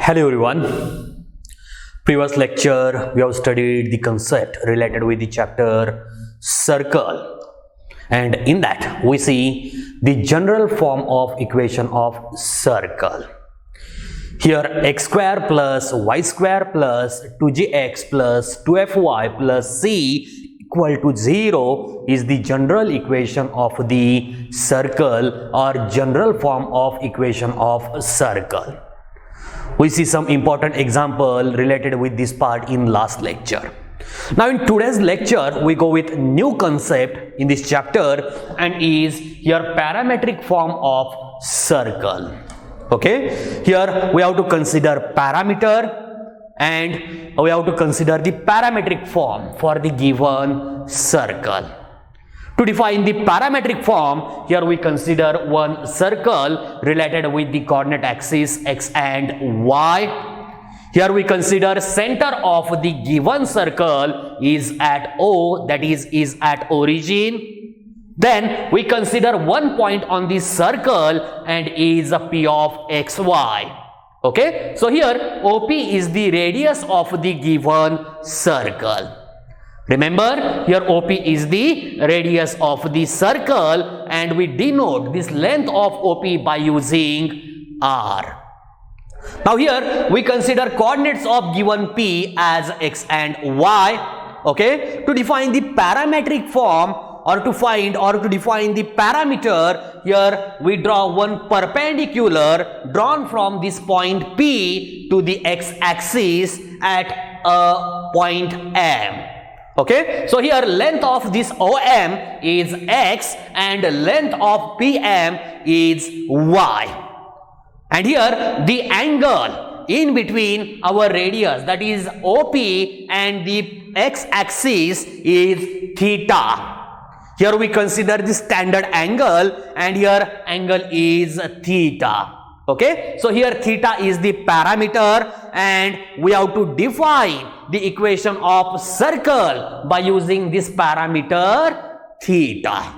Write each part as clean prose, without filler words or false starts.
Hello everyone. Previous lecture we have studied the concept related with the chapter circle, and in that we see the general form of equation of circle. Here x square plus y square plus 2gx plus 2fy plus c equal to 0 is the general equation of the circle or general form of equation of circle. We see some important example related with this part in last lecture. Now in today's lecture we go with new concept in this chapter, and is here parametric form of circle. Okay, here we have to consider parameter and we have to consider the parametric form for the given circle. To define the parametric form, here we consider one circle related with the coordinate axis x and y. Here we consider center of the given circle is at O, that is at origin. Then we consider one point on this circle and is a p of xy. Okay, so here OP is the radius of the given circle. Remember, here OP is the radius of the circle, and we denote this length of OP by using r. Now here we consider coordinates of given P as x and y. Okay, to define the parametric form or to find or to define the parameter, here we draw one perpendicular drawn from this point P to the x-axis at a point M. Okay, so here length of this OM is x and length of PM is y. And here the angle in between our radius, that is OP, and the x-axis is theta. Here we consider the standard angle, and here angle is theta. Okay, so here theta is the parameter, and we have to define the equation of circle by using this parameter theta.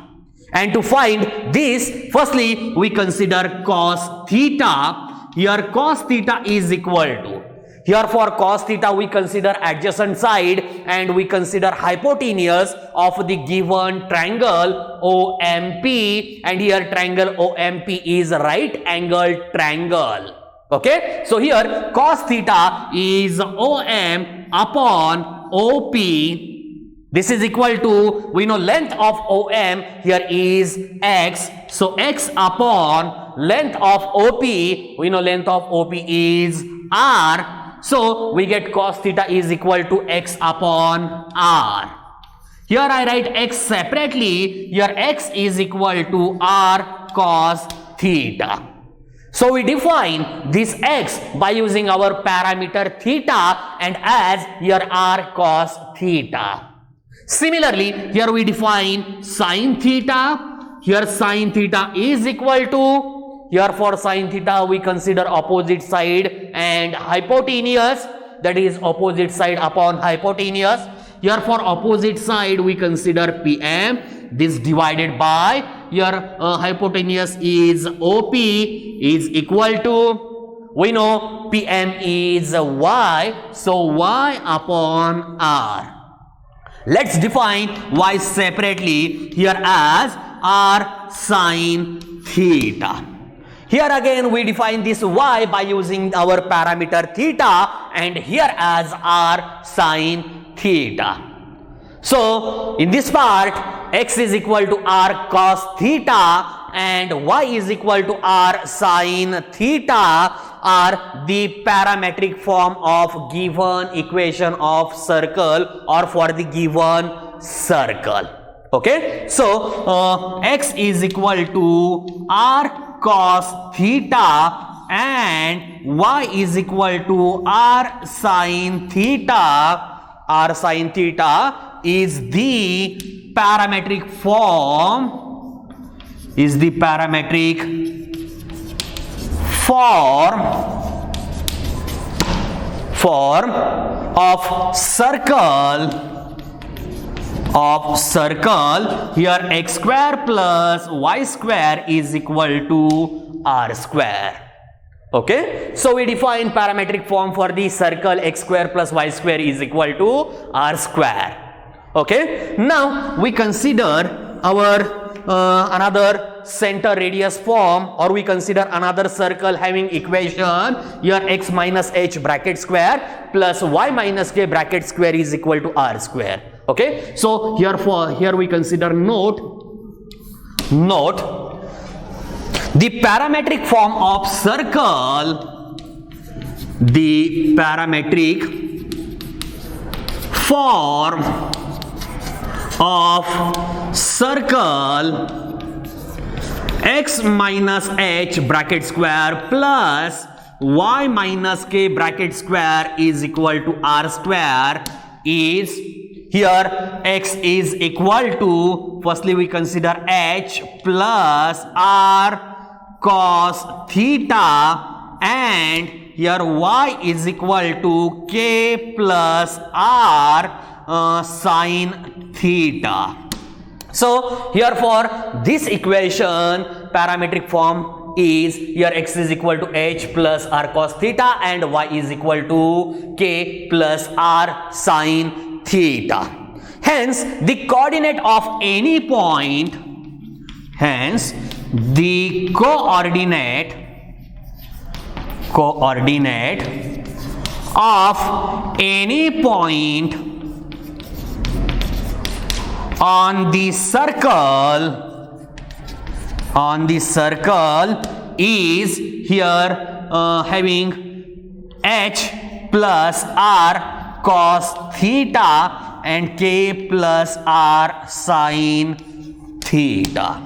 And to find this, firstly we consider cos theta. Here cos theta is equal to, here for cos theta we consider adjacent side and we consider hypotenuse of the given triangle OMP, and here triangle OMP is right angled triangle. Okay, so here cos theta is OM upon OP. This is equal to, we know length of OM here is x, so x upon length of OP, we know length of OP is r, so we get cos theta is equal to x upon r. Here I write x separately, here x is equal to r cos theta. So we define this x by using our parameter theta and as here r cos theta. Similarly, here we define sin theta. Here sin theta is equal to, here for sin theta we consider opposite side and hypotenuse, that is opposite side upon hypotenuse. Here for opposite side we consider PM, this divided by, here hypotenuse is OP is equal to, we know PM is y, so y upon r. Let's define y separately here as r sin theta. Here again we define this y by using our parameter theta and here as r sin theta. So in this part x is equal to r cos theta and y is equal to r sin theta are the parametric form of given equation of circle or for the given circle. Okay, so x is equal to r cos theta and y is equal to r sin theta. R sin theta is the parametric form, form of circle. Here x square plus y square is equal to r square. Okay, so we define parametric form for the circle x square plus y square is equal to r square. Okay, now we consider our another center radius form, or we consider another circle having equation here x minus h bracket square plus y minus k bracket square is equal to r square. Okay, so here we consider note the parametric form of circle, the parametric form of circle x minus h bracket square plus y minus k bracket square is equal to r square is, here x is equal to, firstly we consider h plus r cos theta, and here y is equal to k plus r sin theta. So here for this equation parametric form is, here x is equal to h plus r cos theta and y is equal to k plus r sin theta. Hence the coordinate of any point, hence the coordinate of any point on the circle is here having h plus r cos theta and k plus r sin theta.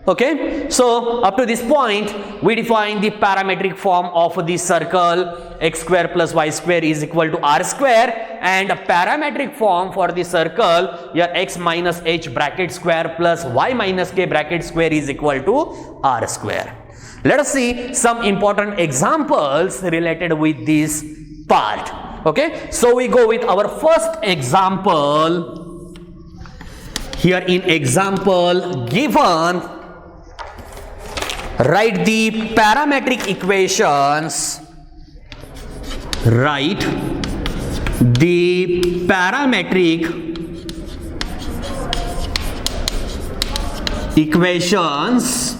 Okay, so up to this point we define the parametric form of the circle x square plus y square is equal to r square, and a parametric form for the circle here x minus h bracket square plus y minus k bracket square is equal to r square. Let us see some important examples related with this part. Okay, so we go with our first example. Here in example given, write the parametric equations. Write the parametric equations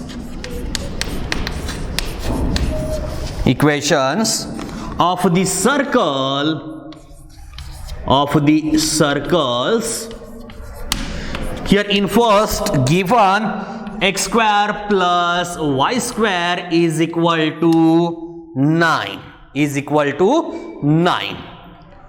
of the circles. Here in first given x square plus y square is equal to 9.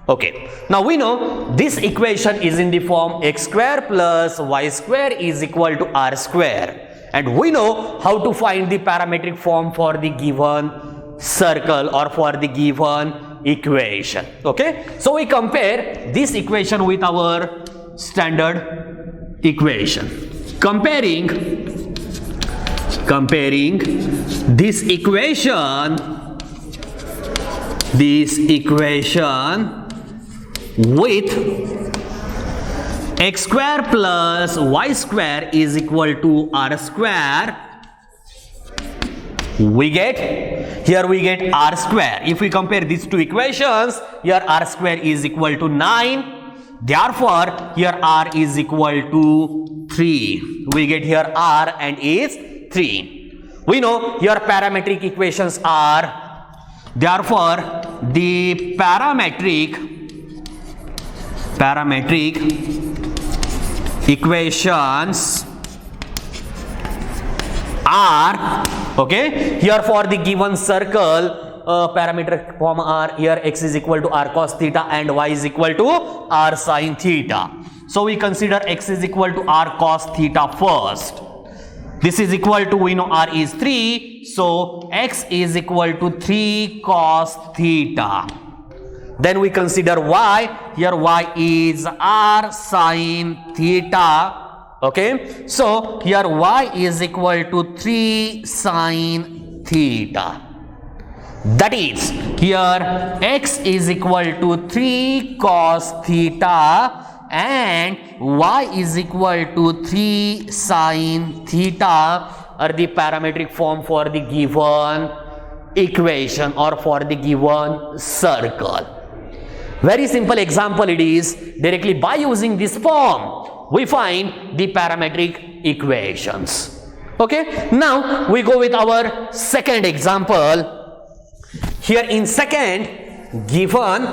Okay, now we know this equation is in the form x square plus y square is equal to r square, and we know how to find the parametric form for the given circle or for the given equation. Okay, so we compare this equation with our standard equation. Comparing this equation with x square plus y square is equal to r square, we get r square. If we compare these two equations, here r square is equal to 9, therefore here r is equal to 3. We get here r and is 3. We know here parametric equations are, therefore the parametric equations are, okay, here for the given circle parametric form are, here x is equal to r cos theta and y is equal to r sin theta. So we consider x is equal to r cos theta first. This is equal to, we know r is 3, so x is equal to 3 cos theta. Then we consider y, here y is r sin theta. Okay, so here y is equal to 3 sin theta. That is, here x is equal to 3 cos theta and y is equal to 3 sin theta are the parametric form for the given equation or for the given circle. Very simple example it is. Directly by using this form, we find the parametric equations. Okay, now we go with our second example. Here in second, given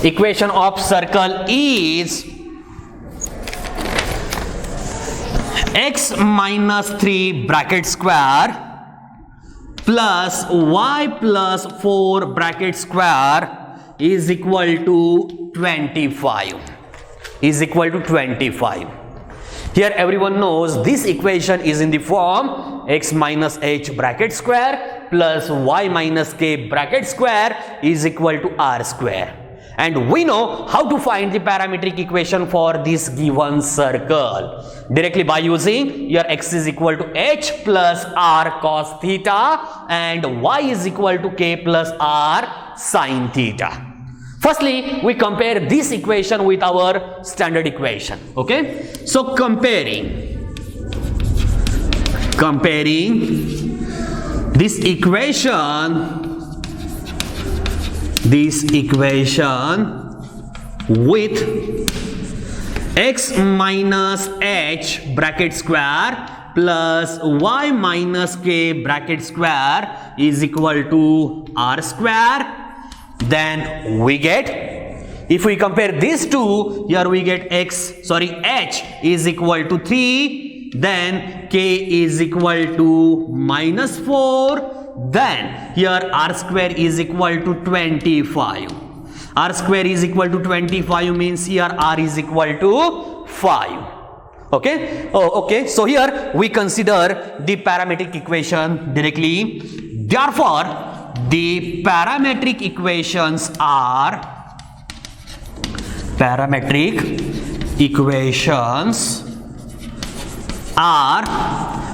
equation of circle is x minus 3 bracket square plus y plus 4 bracket square is equal to 25. Is equal to 25. Here everyone knows this equation is in the form x minus h bracket square plus y minus k bracket square is equal to r square. And we know how to find the parametric equation for this given circle. Directly by using your x is equal to h plus r cos theta and y is equal to k plus r sin theta. Firstly, we compare this equation with our standard equation. Okay, so comparing this equation with x minus h bracket square plus y minus k bracket square is equal to r square. Then we get, if we compare these two, here we get h is equal to 3, then k is equal to minus 4, then here r square is equal to 25. R square is equal to 25 means here r is equal to 5. Okay. Okay. So here we consider the parametric equation directly. Therefore, the parametric equations are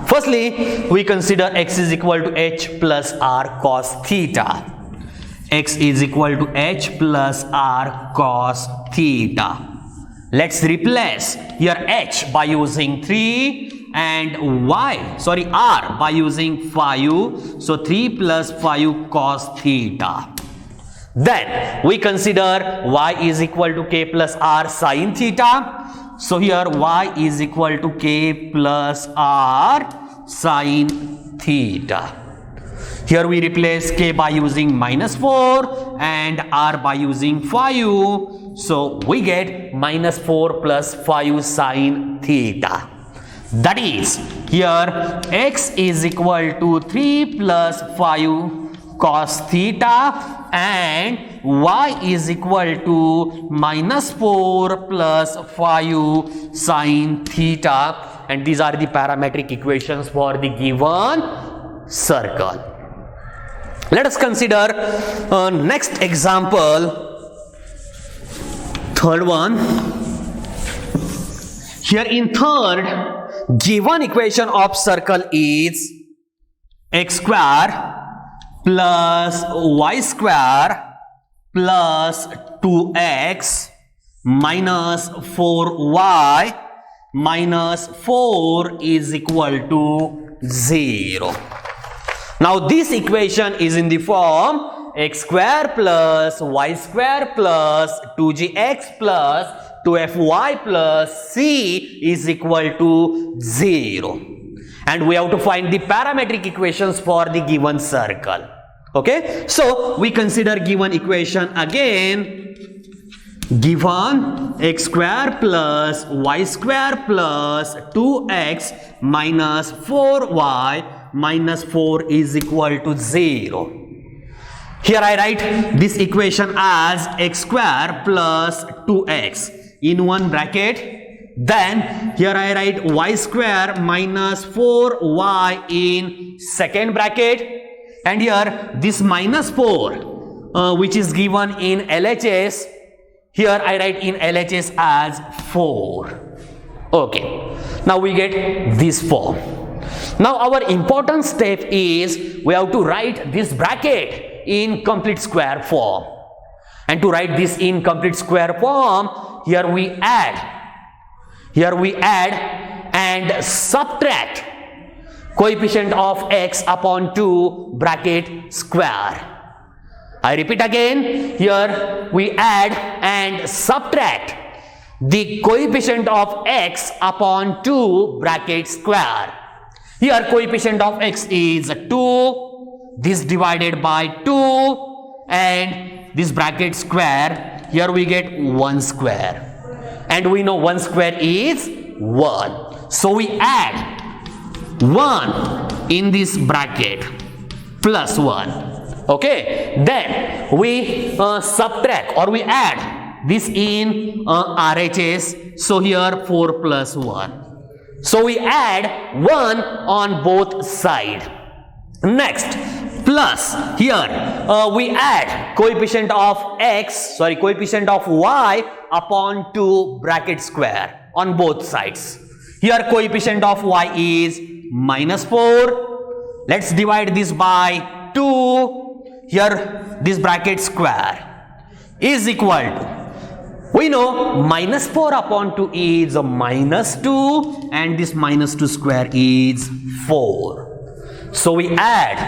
firstly, we consider x is equal to h plus r cos theta. X is equal to h plus r cos theta. Let's replace here h by using 3 and r by using 5. So 3 plus 5 cos theta. Then we consider y is equal to k plus r sin theta. So here y is equal to k plus r sin theta. Here we replace k by using minus 4 and r by using 5. So we get minus 4 plus 5 sin theta. That is, here x is equal to 3 plus 5 cos theta and y is equal to minus 4 plus 5 sin theta, and these are the parametric equations for the given circle. Let us consider next example, third one. Here in third, given equation of circle is x square plus y square plus 2x minus 4y minus 4 is equal to 0. Now this equation is in the form x square plus y square plus 2gx plus 2fy plus c is equal to 0. And we have to find the parametric equations for the given circle. Okay, so we consider given equation again. Given x square plus y square plus 2x minus 4y minus 4 is equal to 0. Here I write this equation as x square plus 2x in one bracket. Then here I write y square minus 4y in second bracket. And here this minus 4 which is given in LHS, here I write in LHS as 4. Okay. Now we get this form. Now our important step is we have to write this bracket in complete square form. And to write this in complete square form, here we add and subtract coefficient of x upon 2 bracket square. I repeat again, here we add and subtract the coefficient of x upon 2 bracket square. Here coefficient of x is 2, this divided by 2, and this bracket square, here we get 1 square. And we know 1 square is 1. So we add 1 in this bracket plus 1. Okay, then we subtract or we add this in RHS. So here 4 plus 1. So we add 1 on both sides. Next, plus here we add coefficient of y upon 2 bracket square on both sides. Here coefficient of y is minus 4. Let's divide this by 2. Here this bracket square is equal to, we know minus 4 upon 2 is minus 2, and this minus 2 square is 4. So we add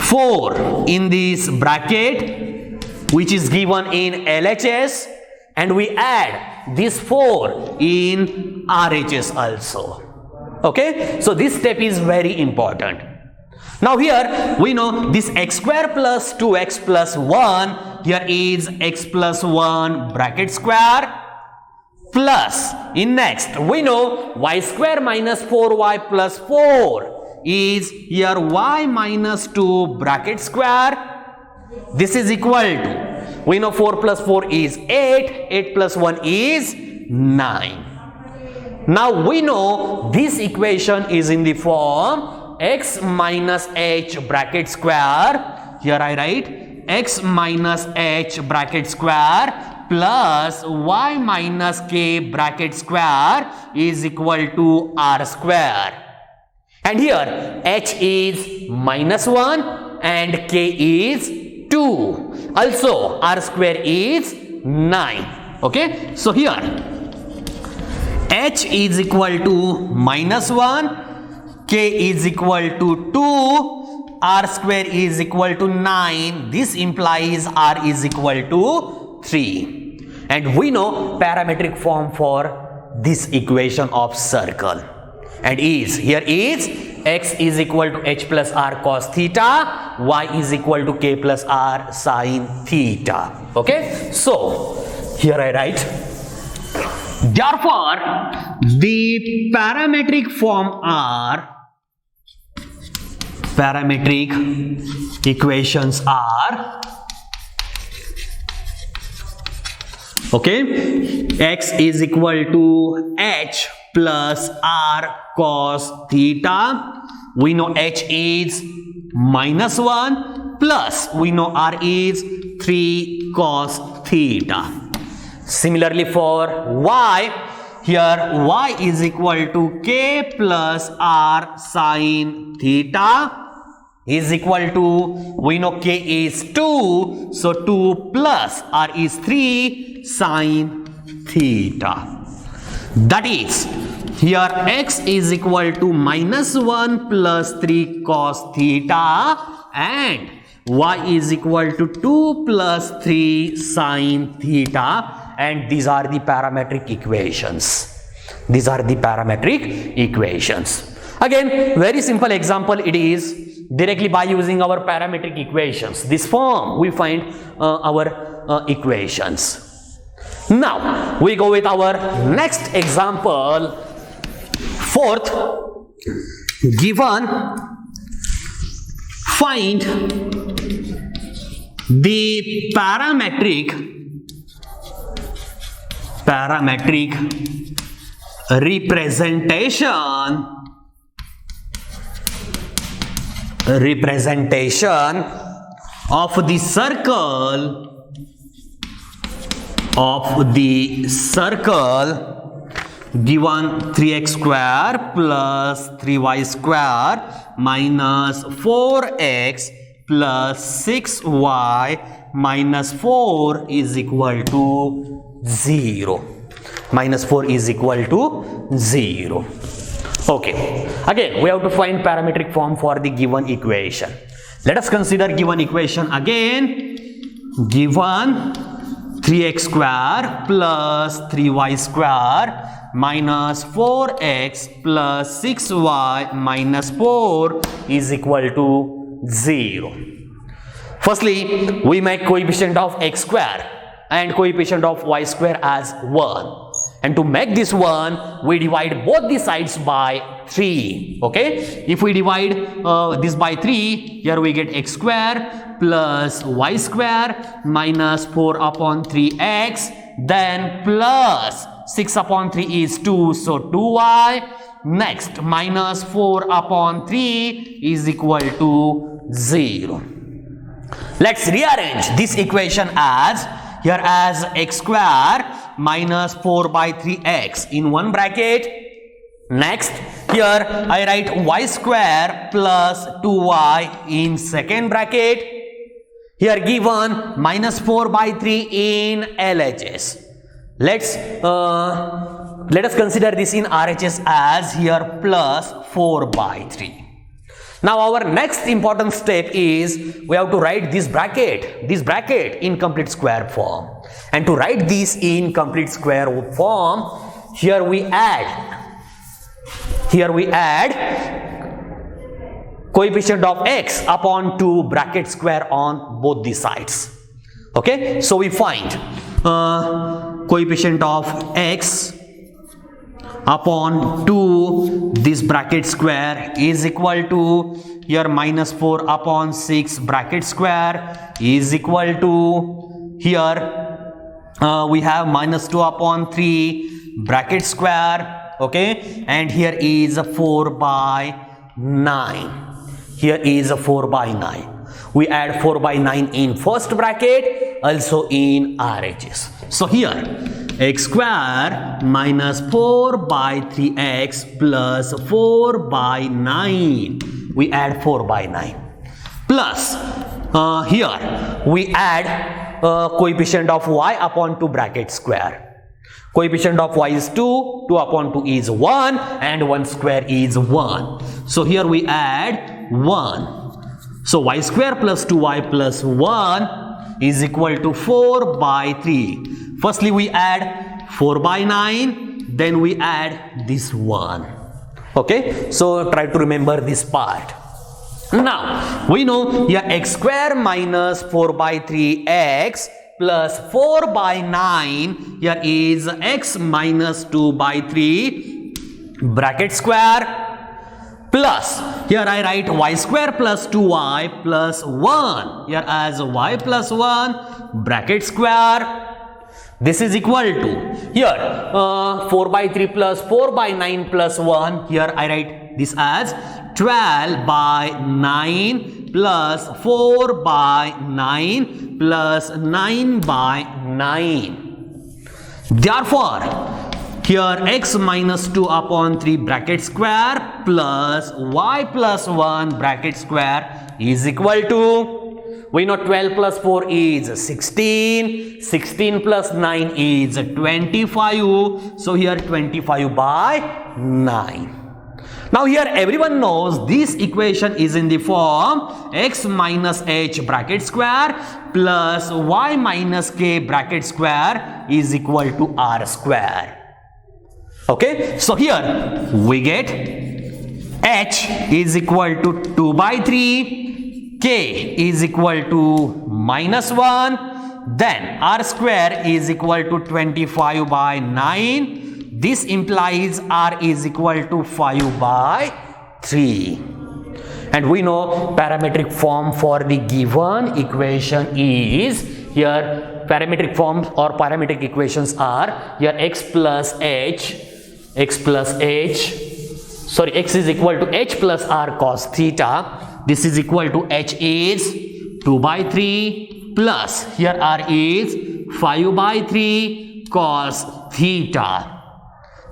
4 in this bracket which is given in LHS, and we add this 4 in RHS also. Okay, so this step is very important. Now here we know this x square plus 2x plus 1, here is x plus 1 bracket square, plus in next we know y square minus 4y plus 4 is here y minus 2 bracket square. This is equal to, we know 4 plus 4 is 8, 8 plus 1 is 9. Now we know this equation is in the form x minus h bracket square. Here I write x minus h bracket square plus y minus k bracket square is equal to r square. And here h is minus 1 and k is 2. Also r square is 9. Okay, so here h is equal to minus 1, k is equal to 2, r square is equal to 9. This implies r is equal to 3. And we know parametric form for this equation of circle, and is, here is x is equal to h plus r cos theta, y is equal to k plus r sin theta. Okay, so here I write, therefore the parametric form are, parametric equations are, okay, x is equal to h plus r cos theta. We know h is minus 1 plus we know r is 3 cos theta. Similarly for y, here y is equal to k plus r sin theta is equal to, we know k is 2, so 2 plus r is 3 sin theta. That is, here x is equal to minus 1 plus 3 cos theta and y is equal to 2 plus 3 sin theta, and these are the parametric equations. These are the parametric equations. Again, very simple example it is. Directly by using our parametric equations, this form we find our equations. Now we go with our next example. Fourth, given, find the parametric representation of the circle given 3x square plus 3y square minus 4x plus 6y minus 4 is equal to 0. Minus 4 is equal to 0. Okay, again we have to find parametric form for the given equation. Let us consider given equation again. Given 3x square plus 3y square minus 4x plus 6y minus 4 is equal to 0. Firstly, we make coefficient of x square and coefficient of y square as 1. And to make this 1, we divide both the sides by 3. Okay? If we divide this by 3, here we get x square plus y square minus 4 upon 3x, then plus 6 upon 3 is 2, so 2y. Next, minus 4 upon 3 is equal to 0. Let's rearrange this equation as here as x square minus 4 by 3x in one bracket. Next, here I write y square plus 2y in second bracket. Here given minus 4 by 3 in LHS. Let us consider this in RHS as here plus 4 by 3. Now our next important step is we have to write this bracket in complete square form. And to write this in complete square form, here we add coefficient of x upon 2 bracket square on both the sides. Okay, so we find coefficient of x upon 2 this bracket square is equal to here minus 4 upon 6 bracket square is equal to here we have minus 2 upon 3 bracket square. Okay, and here is a 4 by 9. Here is a 4 by 9. We add 4 by 9 in first bracket, also in RHS. So here x square minus 4 by 3x plus 4 by 9. We add 4 by 9. Plus here we add coefficient of y upon 2 bracket square. Coefficient of y is 2, 2 upon 2 is 1, and 1 square is 1. So here we add 1. So y square plus 2y plus 1 is equal to 4 by 3. Firstly we add 4 by 9, then we add this 1. Okay, so try to remember this part. Now we know here x square minus 4 by 3x plus 4 by 9, here is x minus 2 by 3 bracket square, plus here I write y square plus 2y plus 1 here as y plus 1 bracket square. This is equal to here 4 by 3 plus 4 by 9 plus 1. Here I write this as 12 by 9 plus 4 by 9 plus 9 by 9. Therefore, here x minus 2 upon 3 bracket square plus y plus 1 bracket square is equal to, we know 12 plus 4 is 16, 16 plus 9 is 25, so here 25 by 9. Now here everyone knows this equation is in the form x minus h bracket square plus y minus k bracket square is equal to r square. Okay, so here we get h is equal to 2 by 3, k is equal to minus 1, then r square is equal to 25 by 9. This implies r is equal to 5 by 3. And we know parametric form for the given equation is here parametric forms or parametric equations are here x is equal to h plus r cos theta. This is equal to h is 2 by 3 plus here r is 5 by 3 cos theta.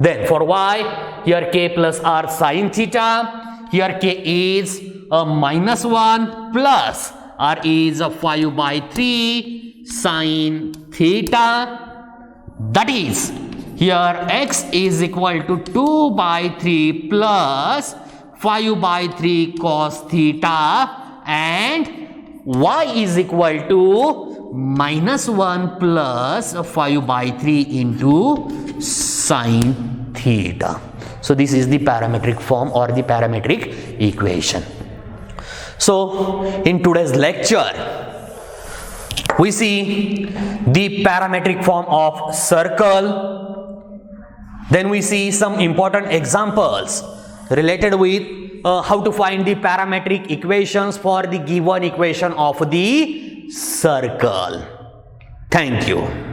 Then for y, here k plus r sin theta, here k is a minus 1 plus r is a 5 by 3 sin theta. That is, Here x is equal to 2 by 3 plus 5 by 3 cos theta, and y is equal to minus 1 plus 5 by 3 into sin theta. So this is the parametric form or the parametric equation. So in today's lecture, we see the parametric form of circle. Then we see some important examples related with how to find the parametric equations for the given equation of the circle. Thank you.